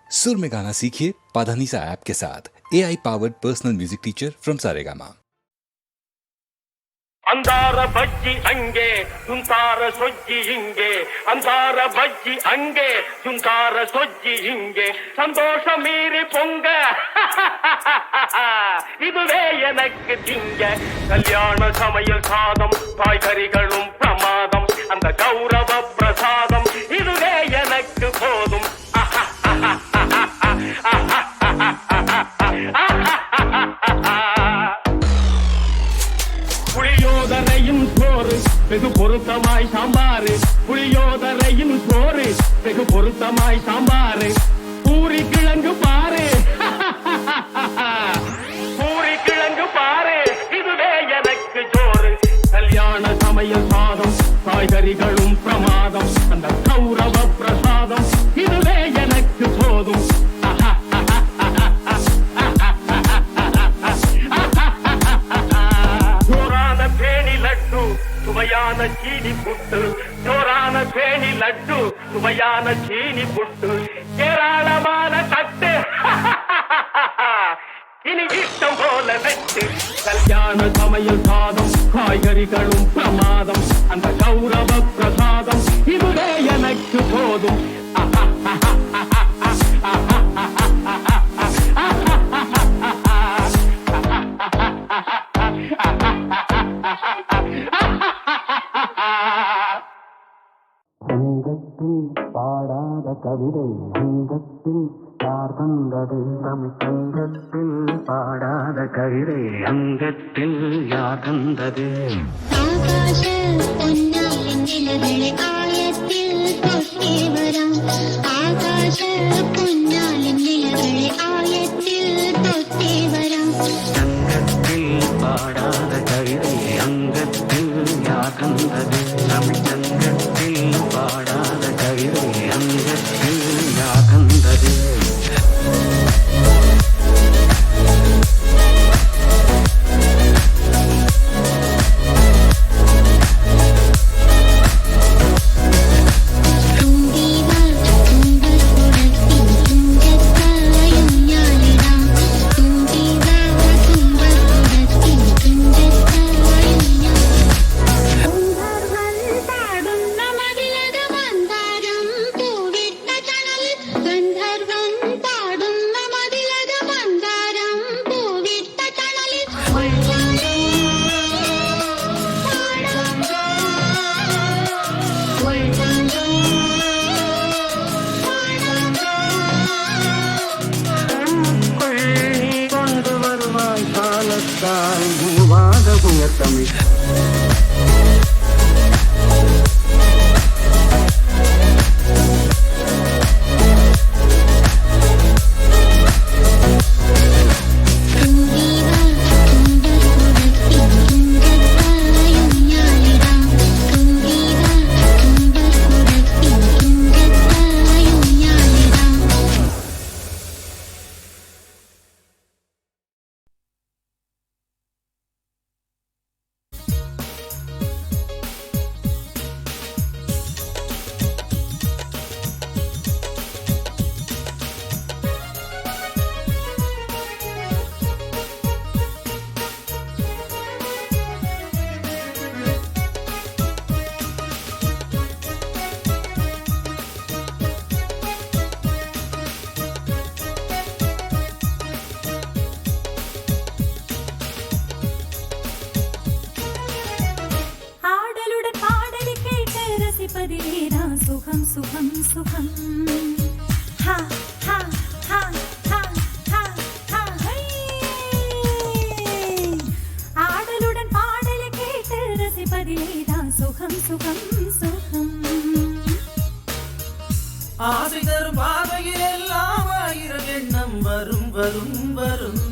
सुर में गाना सीखिए पाधानीसा ऐप के साथ। AI powered personal music teacher from Saregama. अंधार बज्जी अंगे सुंतार सोज्जी हिंगे अंधार बज्जी अंगे सुंतार सोज्जी हिंगे संतोष मीरी पोंग இதுவே எனக்கு திங்க கல்யாண சமையல் சாதம் காய்கறிகளும் பிரமாதம் அந்த கௌரவ பிரசாதம் இதுவே எனக்கு போதும் புளியோதரையும் சோறு வெகு பொருத்தமாய் சாம்பாரு புளியோதரையும் சோறு வெகு பொருத்தமாய் சாம்பாரு பூரி கிழங்கு பாரு பூரி கிழங்கு பாரு இதுவே எனக்கு சோறு கல்யாண சமையல் சாதம் காய்கறிகளும் பிரமாதம் அந்த கௌரவ பிரசாதம் இதுவே எனக்கு போதும் சுவையான சீனி புட்டு ஜோரான பேணி லட்டு சுவையான சீனி புட்டு ஏராளமான தட்டு இனி இஷ்டம் போல வெட்டு கல்யாண சமையல் சாதம் காய்கறிகளும் பிரமாதம் அந்த கௌரவ பிரசாதம் இதுவே எனக்கு போதும் பாடாத கவிதை அங்கத்தில் யார் தந்தது தமிழ் சங்கத்தில் பாடாத கவிதை அங்கத்தில் யார் தந்தது ஆகாஷ பொன்னாலின் நிலவெளி ஆயத்தில் தொட்டே வரம் ஆகாஷ பொன்னாலின் நிலவெளி ஆயத்தில் தொட்டே வரம் சங்கத்தில் பாடாத கவிதை அங்கத்தில் யார் தந்தது தமிழ் சங்கத்தில் பாடாத கவிதை அங்கத்தில் யார் தந்தது மூவாத புயத்தமிழ் சுகம் சுகம் சுகம் ஹா ஹா ஹா ஹா ஹா ஹா ஆடலுடன் பாடலை கேட்டு ரசிப்பதிலேதான் சுகம் சுகம் சுகம் ஆசை தரும் பார்வையில் எல்லாம் ஆயிரம் எண்ணம் வரும் வரும் வரும்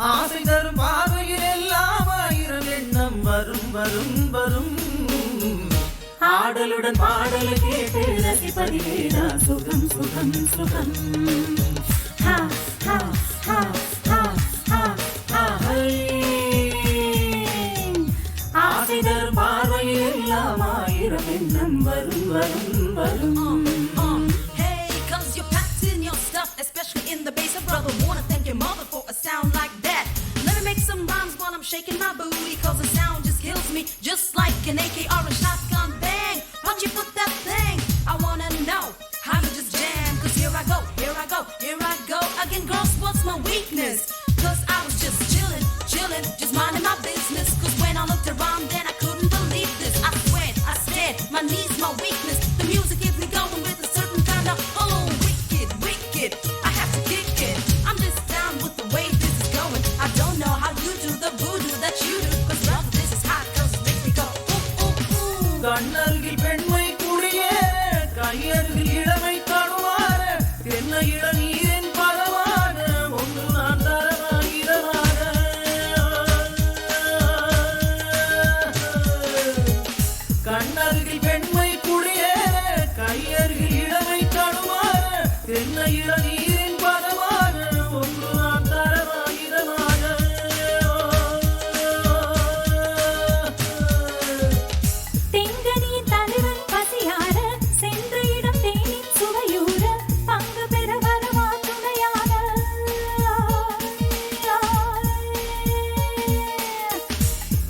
ஆசை தரும் பார்வையில் எல்லாம் ஆயிரம் எண்ணம் வரும் வரும் வரும் ஆடலுடன் பாடலை கேட்டு ரசிப்பதிலேதான் சுகம் சுகம் சுகம் ஹா ஹா ஹா ஹா ஹா ஹா ஆசை தரும் பார்வையில் பார்வையெல்லாம் ஆயிரம் எண்ணம் வரும் வரும் வரும். Hey, cause you're packed in your stuff, especially in the bass. Brother, wanna thank your mother for a sound like that. Let me make some rhymes while I'm shaking my booty, cause the sound just kills me, just like an AK or a shotgun bang. How'd you put that thing? I wanna know how you just jam, cause here I go, here I go, here I go again. Girls, what's my weakness? Cause I was just chillin', chillin', just minding my business. Cause when I looked around then I couldn't believe this. I sweat, I stared, my knees, my weakness. The music keeps me going with a certain kind of, oh, wicked, wicked, I have to kick it. I'm just down with the way this is going. I don't know how you do the voodoo that you do, cause brother, this is hot, cause it makes me go, ooh, ooh, ooh. கண்ணருகில் பெண்மை குடியேற கையருகில் இளமை தடுவார என்ன இளநீரின் பரவான ஒன்று நான் தரமாயிரமாக. கண்ணருகில் பெண்மை குடியேற கையருகில் இளமை தடுவார என்ன இளநீரின் பரவான ஒன்று நான் தரமாயிரமாக. தெங்கனியின் தலைவன் பசியார சென்ற இடம் தேனின் சுவையூர பங்கு பெற வரவா துணையாக.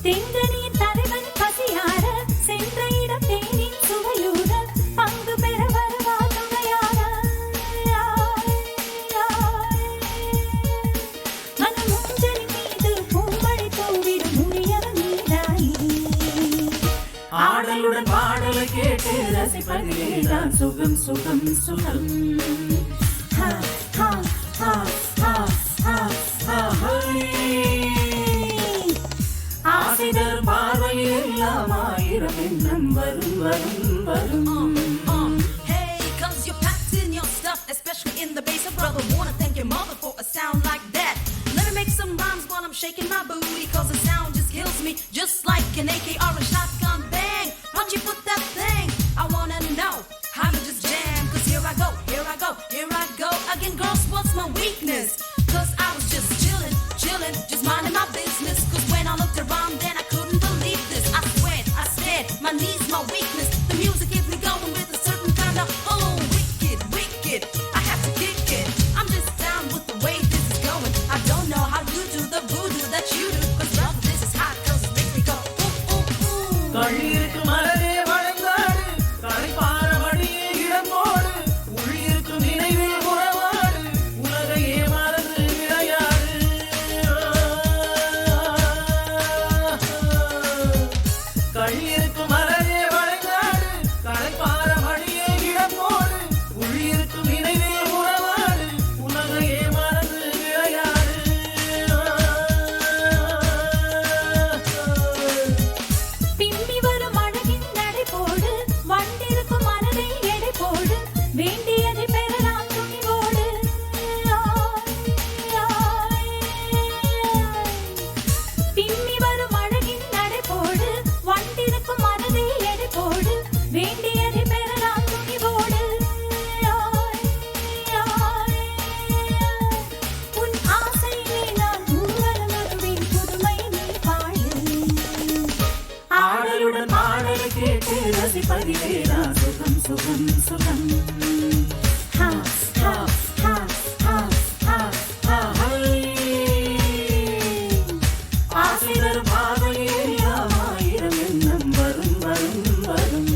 தெங்கனியின் தலைவன் பசியார சென்ற இடம் தேனின் சுவையூர பங்கு பெற வரவா துணையாக. மனமூஞ்சலின் மீது பூமழை தூவிடும் முடியவன் நீதானே. ஆடலுடன் பாடலை கேட்டு ரசிப்பதிலேதான் சுகம் சுகம் சுகம். ஹா ஹா ஹா ஹா ஹா ஹா ஆசை தரும் பார்வையெல்லாம் ஆயிரம் எண்ணம் வரும் வரும் வரும். Hey, cause you're packed in your stuff, especially in the bass. Brother, wanna thank your mother for a sound like that. Let me make some rhymes while I'm shaking my booty, cause the sound just kills me, just like an AK or a shotgun bang. How'd you put that thing? I wanna know how you just jam, cause here I go, here I go, here I go again. Girls, what's my weakness? Cause I was just chillin', chillin', just minding my business. Cause when I looked around then I couldn't believe this. I sweat, I stared, my knees, my weakness. The music keeps me going with a certain kind of, oh, wicked, wicked, I have to kick it. I'm just down with the way this is going. I don't know how you do the voodoo that you do, cause brother, this is hot, cause it makes me go, ooh, ooh, ooh. கள்ளிருக்கு மலரே வளர்ந்தாடு கரைப்பார வழியே இடமோடு உள்ளிருக்கு நினைவில் உறவாடு உலகையே மறந்து விளையாடு. கள்ளிருக்கு மலரே வளர்ந்தாடு கரைப்பார வழியே இடமோடு உள்ளிருக்கு நினைவில் உறவாடு உலகையே மறந்து விளையாடு. பின்னி வரும் அழகின் நடை போடு வண்டிருக்கும் மனதை எடை போடு வேண்டியதை பெறலாம் துணிவோடு. பின்னி வரும் அழகின் நடை போடு வண்டிருக்கும் மனதை எடை போடு வேண்டியதை பெறலாம் துணிவோடு. உன் ஆசையிலே நான் ஊர்வலம் வருவேன் புதுமை நீ பாடு. ஆடலுடன் பாடலை கேட்டு ரசிப்பதிலேதான் சுகம் சுகம் சுகம். ஹா ஹா ஹா ஹா ஹா ஹா ஆசை தரும் பார்வையெல்லாம் ஆயிரம் எண்ணம் வரும் வரும் வரும்.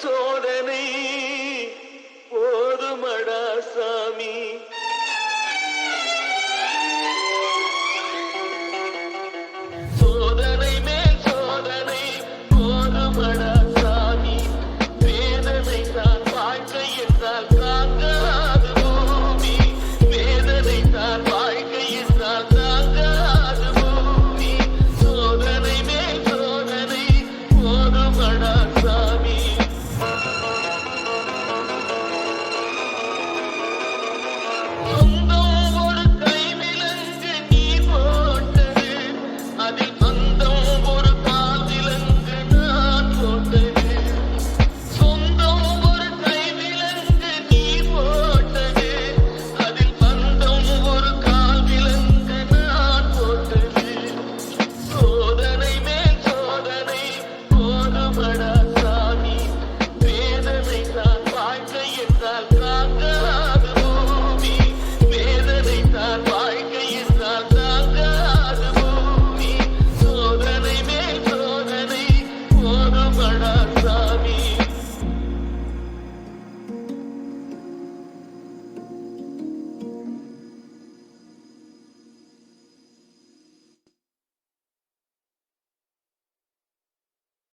சோதனை